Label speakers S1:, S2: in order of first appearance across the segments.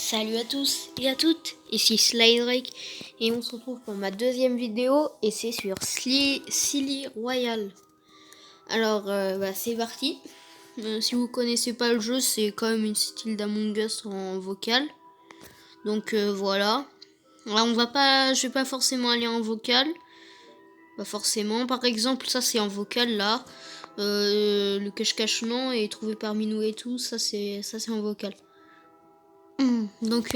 S1: Salut à tous et à toutes, ici Slydrake et on se retrouve pour ma deuxième vidéo et c'est sur Silly Royale. Alors c'est parti. Si vous connaissez pas le jeu, c'est quand même une style d'Among Us en vocal. Donc voilà. Là je vais pas forcément aller en vocal. Pas forcément. Par exemple, ça c'est en vocal là. Le cache-cache non et trouvé parmi nous et tout, ça c'est en vocal. Donc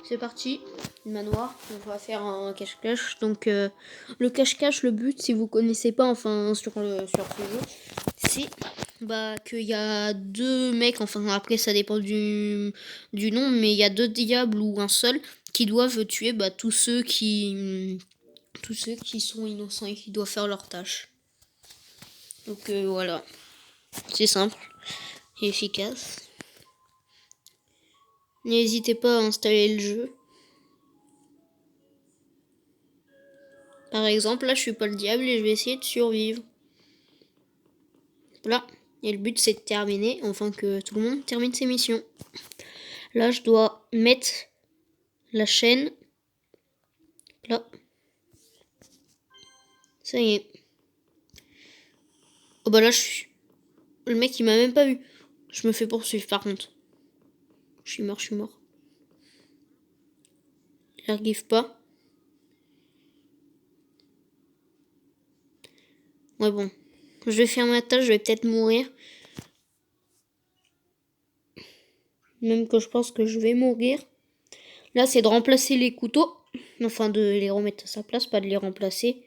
S1: c'est parti, le manoir, on va faire un cache-cache. Donc le cache-cache, le but, si vous connaissez pas, enfin sur ce jeu, c'est qu'il y a deux mecs, enfin après ça dépend du nom, mais il y a deux diables ou un seul qui doivent tuer tous ceux qui sont innocents et qui doivent faire leur tâche. Donc voilà, c'est simple et efficace. N'hésitez pas à installer le jeu. Par exemple, là, je suis pas le diable et je vais essayer de survivre. Voilà. Et le but, c'est de terminer, enfin que tout le monde termine ses missions. Là, je dois mettre la chaîne. Là. Ça y est. Oh bah là, le mec, il m'a même pas vu. Je me fais poursuivre, par contre. Je suis mort. Il n'arrive pas. Ouais, bon. Je vais faire ma tâche, je vais peut-être mourir. Même que je pense que je vais mourir. Là, c'est de remplacer les couteaux. Enfin, de les remettre à sa place, pas de les remplacer.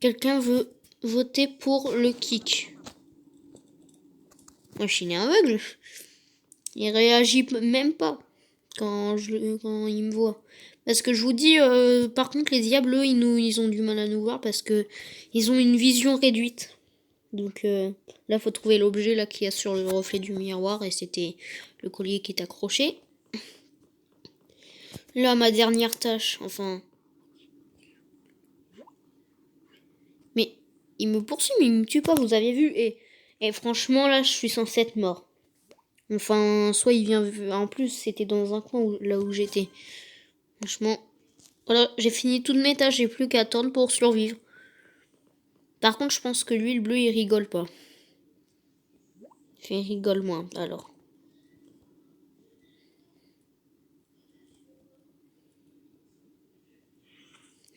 S1: Quelqu'un veut voter pour le kick. Moi, je suis né aveugle. Il réagit même pas quand il me voit. Parce que je vous dis, par contre, les diables, eux, ils ont du mal à nous voir parce que ils ont une vision réduite. Donc là, faut trouver l'objet là qu'il y a sur le reflet du miroir et c'était le collier qui est accroché. Là, ma dernière tâche, enfin. Mais il me poursuit, mais il me tue pas, vous avez vu. Et franchement, là, je suis censé être mort. Enfin, soit il vient... En plus, c'était dans un coin là où j'étais. Franchement, voilà, j'ai fini toutes mes tâches, j'ai plus qu'à attendre pour survivre. Par contre, je pense que lui, le bleu, il rigole pas. Il rigole moins, alors.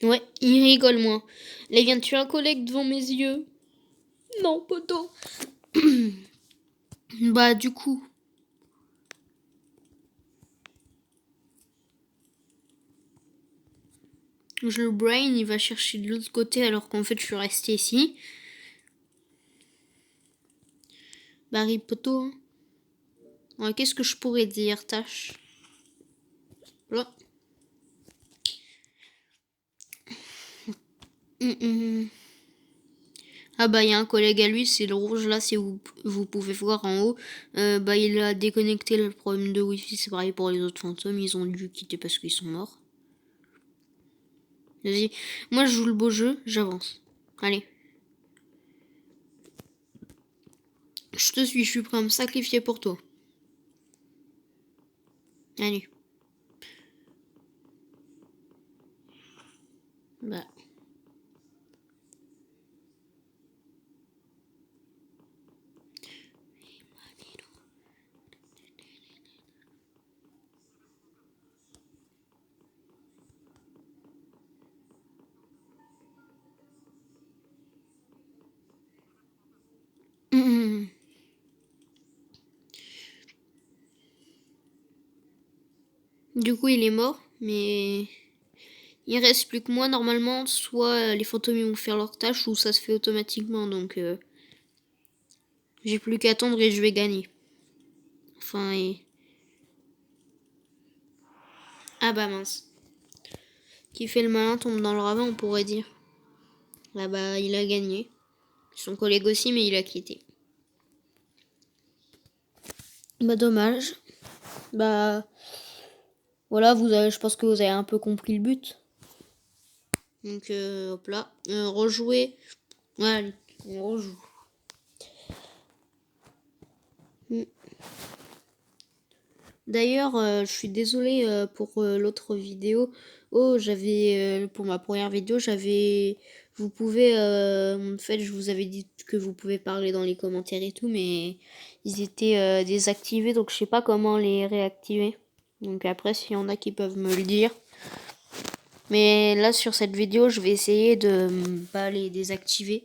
S1: Ouais, il rigole moins. Là, il vient de tuer un collègue devant mes yeux. Non, poteau. Bah, du coup. Le brain, il va chercher de l'autre côté alors qu'en fait, je suis restée ici. Barry poteau. Ouais, qu'est-ce que je pourrais dire, tâche? Là. Ah bah il y a un collègue à lui, c'est le rouge là, si vous pouvez voir en haut. Il a déconnecté le problème de wifi, c'est pareil pour les autres fantômes, ils ont dû quitter parce qu'ils sont morts. Vas-y, moi je joue le beau jeu, j'avance. Allez. Je te suis, je suis prêt à me sacrifier pour toi. Allez. Bah. Du coup il est mort, mais il reste plus que moi normalement, soit les fantômes ils vont faire leur tâche ou ça se fait automatiquement, donc j'ai plus qu'à attendre et je vais gagner. Enfin Ah bah mince. Qui fait le malin tombe dans le ravin, on pourrait dire. Ah bah il a gagné. Son collègue aussi, mais il a quitté. Bah dommage. Bah voilà, je pense que vous avez un peu compris le but. Donc hop là, rejouer. Voilà, on rejoue. D'ailleurs, je suis désolée pour l'autre vidéo. Oh, j'avais pour ma première vidéo, vous pouvez en fait, je vous avais dit que vous pouvez parler dans les commentaires et tout, mais ils étaient désactivés, donc je sais pas comment les réactiver. Donc après, s'il y en a qui peuvent me le dire. Mais là, sur cette vidéo, je vais essayer de pas les désactiver.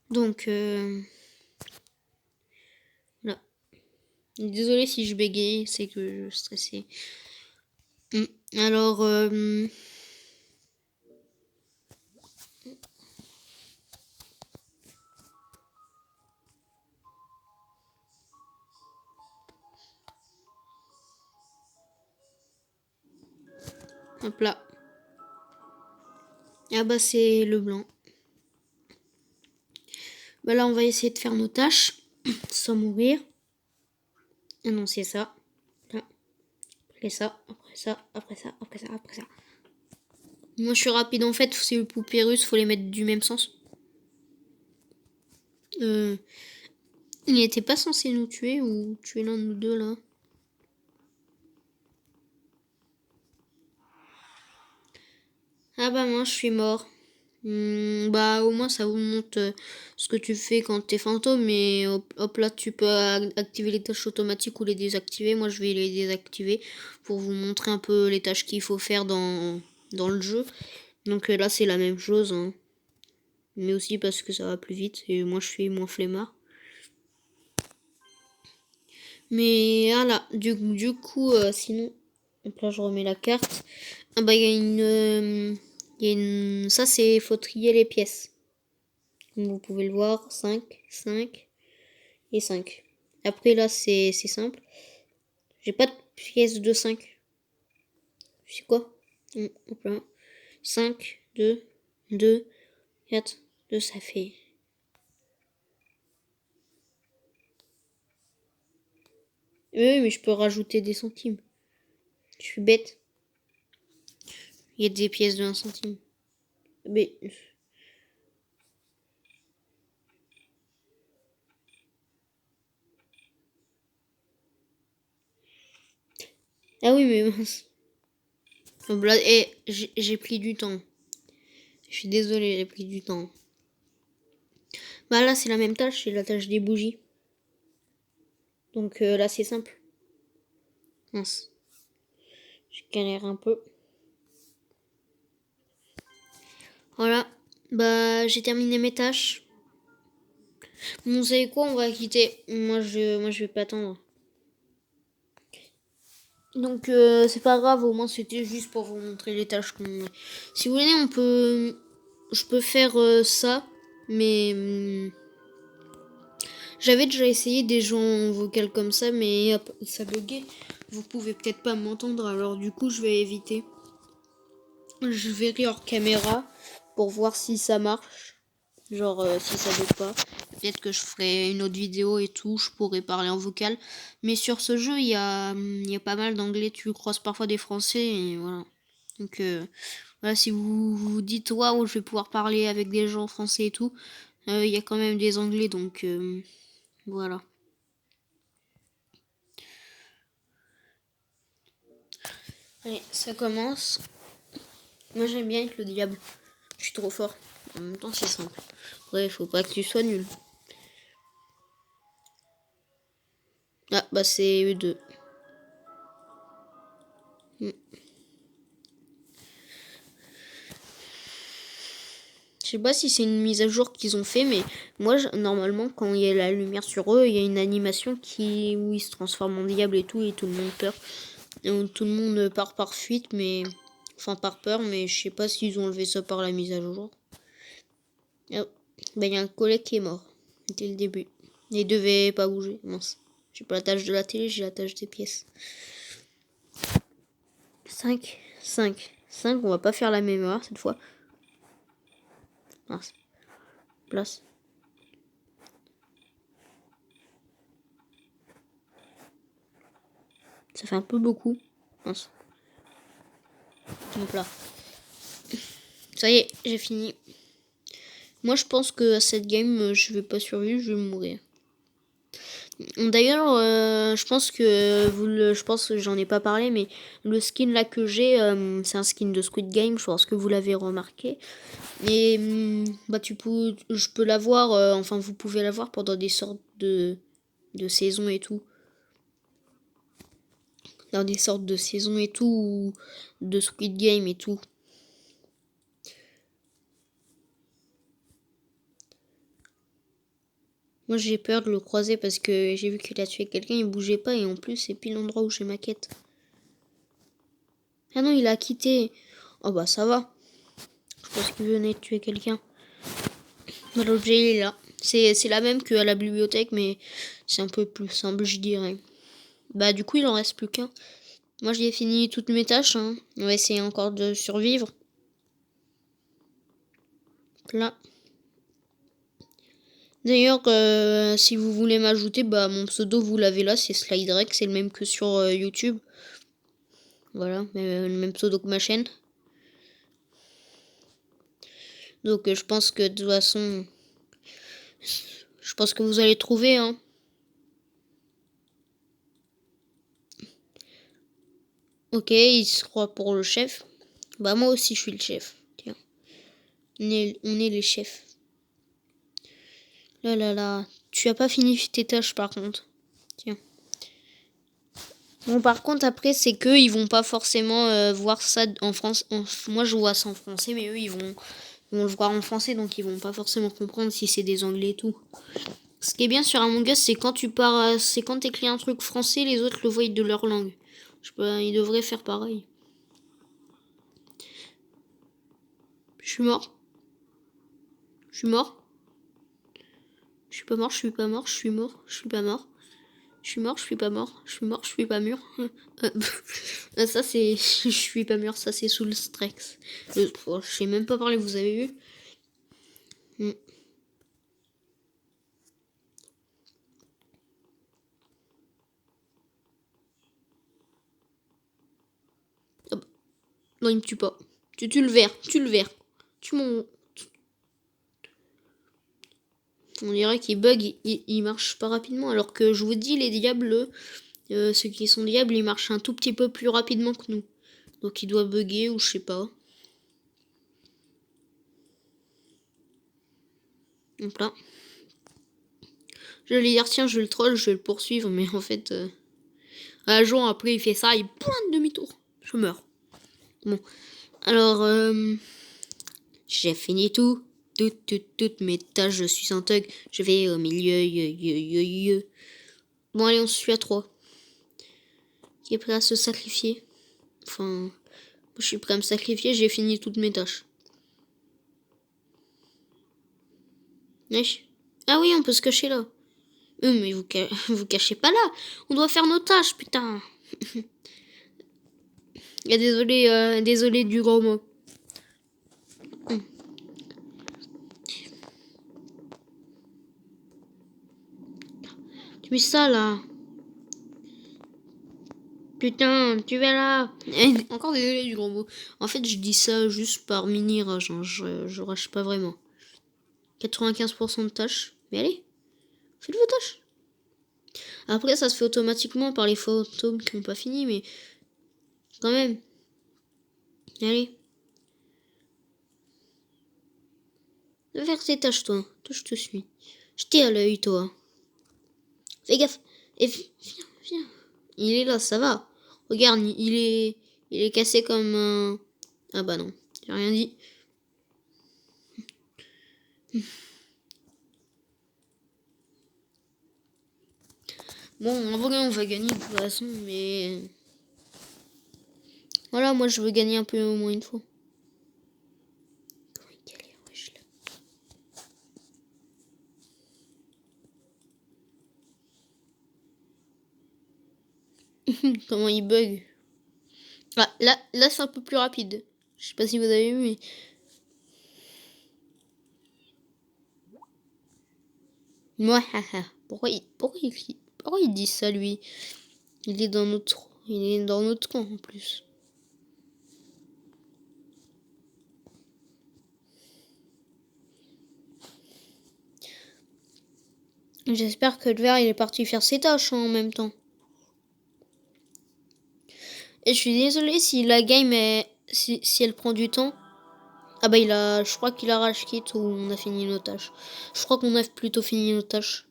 S1: Donc là. Désolée si je bégaye, c'est que je stressais. Alors, hop là. Ah bah c'est le blanc. Bah là on va essayer de faire nos tâches sans mourir. Ah non c'est ça. Là. Après ça, après ça, après ça, après ça, après ça. Moi je suis rapide en fait, c'est le poupée russe, faut les mettre du même sens. Il était pas censé nous tuer ou tuer l'un de nous deux là. Ah bah moi je suis mort. Bah au moins ça vous montre ce que tu fais quand t'es fantôme, mais hop là tu peux activer les tâches automatiques ou les désactiver. Moi je vais les désactiver pour vous montrer un peu les tâches qu'il faut faire dans le jeu. Donc là c'est la même chose, hein. Mais aussi parce que ça va plus vite et moi je suis moins flemmard. Mais voilà, du coup sinon, hop là je remets la carte. Ah bah il y a ça c'est faut trier les pièces. Comme vous pouvez le voir, 5, 5 et 5. Après là c'est simple. J'ai pas de pièce de 5. C'est quoi? Hop là. 5, 2, 2, 4, 2, ça fait. Oui, mais je peux rajouter des centimes. Je suis bête. Il y a des pièces de 1 centime. Mais. Ah oui, mais mince. Et j'ai pris du temps. Je suis désolée, j'ai pris du temps. Bah là, c'est la même tâche, c'est la tâche des bougies. Donc là, c'est simple. Mince. Je galère un peu. Voilà. Bah, j'ai terminé mes tâches. Bon, vous savez quoi, on va quitter. Moi, je vais pas attendre. Donc, c'est pas grave, au moins, c'était juste pour vous montrer les tâches qu'on. Si vous voulez, je peux faire ça, mais. J'avais déjà essayé des gens vocal comme ça, mais ça buguait. Vous pouvez peut-être pas m'entendre, alors du coup, je vais éviter. Je verrai hors caméra pour voir si ça marche. Genre si ça bug pas. Peut-être que je ferai une autre vidéo et tout, je pourrais parler en vocal. Mais sur ce jeu, il y a pas mal d'anglais, tu croises parfois des français et voilà. Donc voilà, si vous vous dites waouh, je vais pouvoir parler avec des gens français et tout, il y a quand même des anglais, donc voilà. Allez, ça commence. Moi j'aime bien être le diable. Je suis trop fort. En même temps, c'est simple. Après, faut pas que tu sois nul. Ah, bah c'est eux deux. Je sais pas si c'est une mise à jour qu'ils ont fait, mais moi, normalement, quand il y a la lumière sur eux, il y a une animation où ils se transforment en diable et tout le monde peur. Et tout le monde part par fuite, mais. Enfin, par peur, mais je sais pas s'ils ont enlevé ça par la mise à jour. Oh. Bah, il y a un collègue qui est mort. Dès le début. Il devait pas bouger. Mince. J'ai pas la tâche de la télé, j'ai la tâche des pièces. 5, 5, 5, on va pas faire la mémoire cette fois. Mince. Place. Ça fait un peu beaucoup. Mince. Donc là. Ça y est, j'ai fini. Moi, je pense que à cette game, je vais pas survivre, je vais mourir. D'ailleurs, je pense que j'en ai pas parlé, mais le skin là que j'ai, c'est un skin de Squid Game. Je pense que vous l'avez remarqué. Et bah je peux l'avoir. Enfin, vous pouvez l'avoir pendant des sortes de saisons et tout. Dans des sortes de saisons et tout, ou de Squid Game et tout. Moi j'ai peur de le croiser parce que j'ai vu qu'il a tué quelqu'un, il bougeait pas et en plus c'est pile l'endroit où j'ai ma quête. Ah non, il a quitté. Oh bah ça va. Je pense qu'il venait de tuer quelqu'un. Bah, l'objet il est là. C'est la même qu'à la bibliothèque mais c'est un peu plus simple je dirais. Bah du coup il en reste plus qu'un. Moi j'ai fini toutes mes tâches. Hein. On va essayer encore de survivre. Là. D'ailleurs, si vous voulez m'ajouter, bah mon pseudo vous l'avez là, c'est SlideRex, c'est le même que sur YouTube. Voilà, le même pseudo que ma chaîne. Donc je pense que de toute façon, je pense que vous allez trouver. Hein. Ok, il se croit pour le chef. Bah moi aussi je suis le chef. Tiens, on est les chefs. Là là là, tu as pas fini tes tâches par contre. Tiens. Bon par contre après c'est que ils vont pas forcément voir ça en France. Moi je vois ça en français mais eux ils vont le voir en français donc ils vont pas forcément comprendre si c'est des anglais et tout. Ce qui est bien sur Among Us c'est quand tu pars, c'est quand t'écris un truc français les autres le voient de leur langue. Je sais pas, ils devraient faire pareil. Je suis mort. Je suis mort. Je suis pas mort, je suis pas mort, je suis mort, je suis pas mort. Je suis mort, je suis pas mort, je suis mort, je suis pas mûr. Ça c'est, je suis pas mûr, ça c'est sous le stress. Je sais même pas parler, vous avez vu? Oh, non, il me tue pas. Tu tues le verre, tu le verre. Tu mon. On dirait qu'il bug, il marche pas rapidement. Alors que je vous dis, les diables, ceux qui sont diables, ils marchent un tout petit peu plus rapidement que nous. Donc il doit bugger ou je sais pas. Donc là. Je vais lui dire, tiens, je vais le troll, je vais le poursuivre. Mais en fait, un jour après, il fait ça, il pointe demi-tour. Je meurs. Bon. Alors, j'ai fini tout. Toutes mes tâches, je suis un thug. Je vais au milieu. Bon, allez, on se suit à 3. Qui est prêt à se sacrifier? Enfin, je suis prêt à me sacrifier, j'ai fini toutes mes tâches. Wesh. Ah oui, on peut se cacher là. Mais vous cachez pas là. On doit faire nos tâches, putain. Désolé du gros mot. Tu mets ça là. Putain, tu vas là. Encore désolé du gros mot. En fait, je dis ça juste par mini-rage. Hein. Je rage pas vraiment. 95% de tâches. Mais allez, faites vos tâches. Après, ça se fait automatiquement par les fantômes qui n'ont pas fini, mais quand même. Allez. Va faire tes tâches, toi. Toi, je te suis. Je t'ai à l'œil, toi. Fais gaffe. Et viens. Il est là, ça va. Regarde, il est cassé comme un... Ah bah non, j'ai rien dit. Bon, en vrai, on va gagner de toute façon, mais... Voilà, moi, je veux gagner un peu au moins une fois. Comment il galère, wesh, là. Comment il bug. Ah, là c'est un peu plus rapide. Je sais pas si vous avez vu, mais... Moi, pourquoi il dit ça, lui? Il est dans notre camp, en plus. J'espère que le vert il est parti faire ses tâches en même temps. Et je suis désolée si la game si elle prend du temps. Ah bah je crois qu'il a rage quit ou on a fini nos tâches. Je crois qu'on a plutôt fini nos tâches.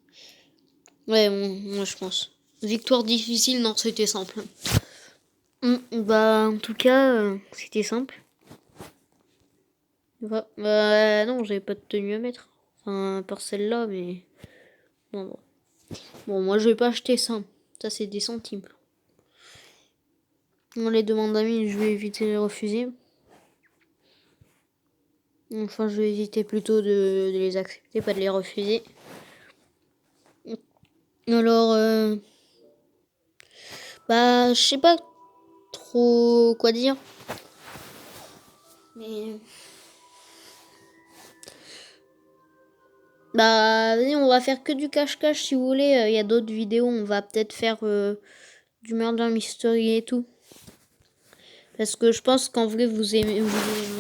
S1: Ouais, moi je pense. Victoire difficile, non, c'était simple. Bah en tout cas, c'était simple. Non, j'avais pas de tenue à mettre. Enfin, par celle-là, mais... Bon. Bon, moi je vais pas acheter ça. Ça c'est des centimes. Dans les demandes d'amis, je vais éviter de les refuser. Enfin, je vais éviter plutôt de les accepter, pas de les refuser. Alors, bah, je sais pas trop quoi dire. Mais... Bah, vas-y, on va faire que du cache-cache si vous voulez. Il y a d'autres vidéos, on va peut-être faire du murder mystery et tout. Parce que je pense qu'en vrai, vous aimez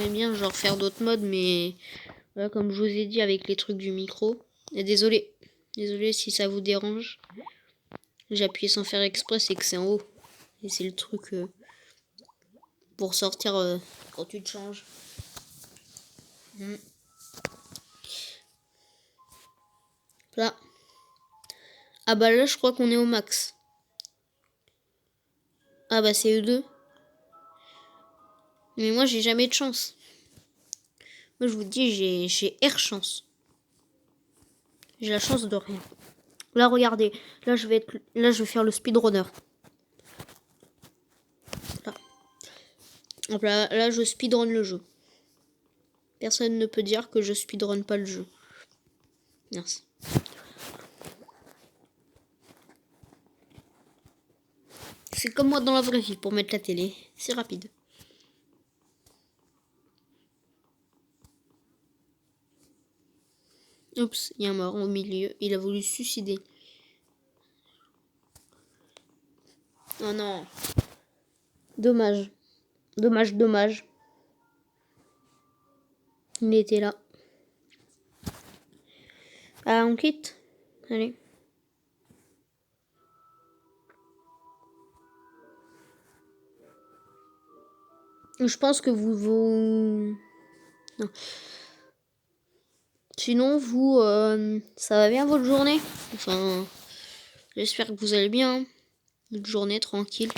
S1: bien genre faire d'autres modes, mais voilà, comme je vous ai dit avec les trucs du micro. Et désolé si ça vous dérange. J'ai appuyé sans faire exprès, c'est que c'est en haut. Et c'est le truc pour sortir quand tu te changes. Là. Ah bah là, je crois qu'on est au max. Ah bah c'est E2. Mais moi, j'ai jamais de chance. Moi, je vous dis, j'ai air chance. J'ai la chance de rien. Là, regardez. Là, je vais faire le speedrunner. Là. Donc là, je speedrun le jeu. Personne ne peut dire que je speedrun pas le jeu. Merci. C'est comme moi dans la vraie vie pour mettre la télé. C'est rapide. Oups, il y a un mort au milieu. Il a voulu se suicider. Oh non. Dommage. Dommage. Il était là. Ah, on quitte. Allez. Je pense que vous... Non. Sinon, vous... ça va bien votre journée? Enfin... J'espère que vous allez bien. Votre journée tranquille.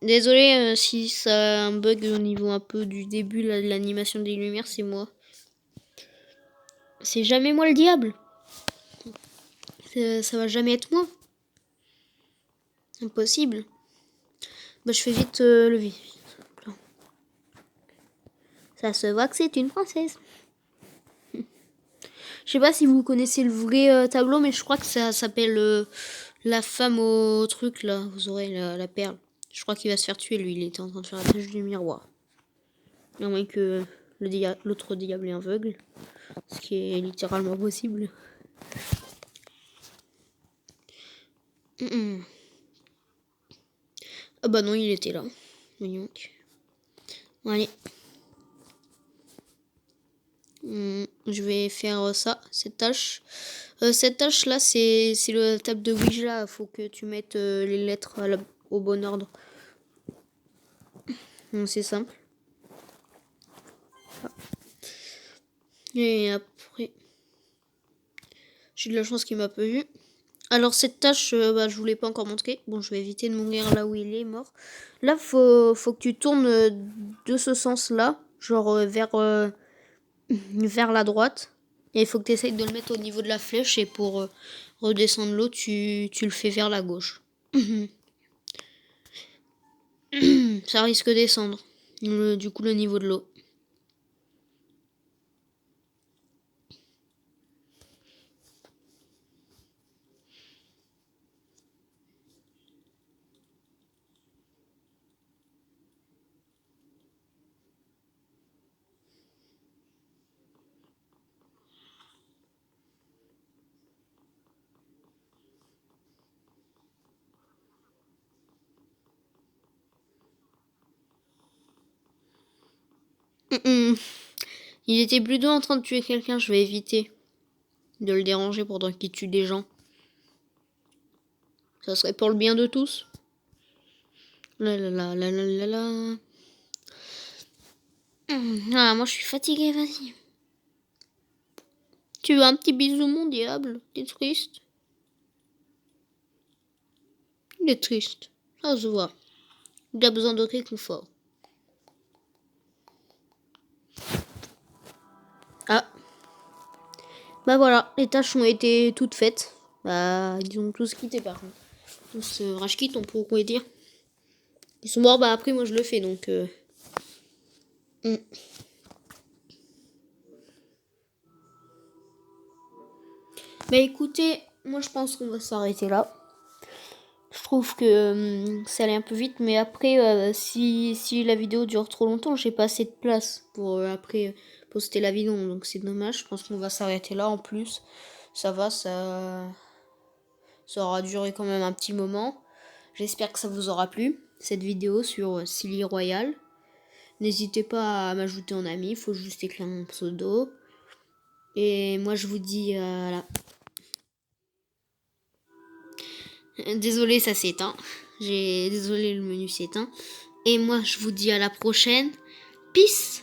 S1: Désolé si ça a un bug au niveau un peu du début là, de l'animation des lumières, c'est moi. C'est jamais moi le diable. Ça va jamais être moi. Impossible. Bah je fais vite le vide. Ça se voit que c'est une princesse. Je sais pas si vous connaissez le vrai tableau, mais je crois que ça s'appelle la femme au truc là. Vous aurez la perle. Je crois qu'il va se faire tuer lui. Il était en train de faire la tâche du miroir. À moins que l'autre diable est aveugle. Ce qui est littéralement possible. Ah bah non, il était là. Donc. Allez. Je vais faire ça, cette tâche. Cette tâche là, c'est le table de Ouija. Faut que tu mettes les lettres au bon ordre. C'est simple. Et après, j'ai de la chance qu'il m'a pas vu. Alors cette tâche, je vous l'ai pas encore montré. Bon, je vais éviter de mourir là où il est mort. Là, faut que tu tournes de ce sens-là, genre vers la droite. Et il faut que tu essayes de le mettre au niveau de la flèche. Et pour redescendre l'eau, tu le fais vers la gauche. Ça risque de descendre. Du coup, le niveau de l'eau. Il était plutôt en train de tuer quelqu'un, je vais éviter de le déranger pendant qu'il tue des gens. Ça serait pour le bien de tous. La la la la la la la. Ah, moi je suis fatiguée, vas-y. Tu veux un petit bisou, mon diable? T'es triste? Il est triste. Ça se voit. Il a besoin de réconfort. Ah. Bah voilà, les tâches ont été toutes faites. Bah, ils ont tous quitté par contre. Tous rage quitte, on pourrait dire. Ils sont morts, bah après moi je le fais donc. Bah écoutez, moi je pense qu'on va s'arrêter là. Je trouve que ça allait un peu vite, mais après, si la vidéo dure trop longtemps, j'ai pas assez de place pour après poster la vidéo, donc c'est dommage. Je pense qu'on va s'arrêter là en plus. Ça va, ça aura duré quand même un petit moment. J'espère que ça vous aura plu, cette vidéo sur Silly Royal. N'hésitez pas à m'ajouter en ami, il faut juste écrire mon pseudo. Et moi je vous dis là. Désolé, ça s'éteint. Désolé, le menu s'éteint. Et moi je vous dis à la prochaine. Peace.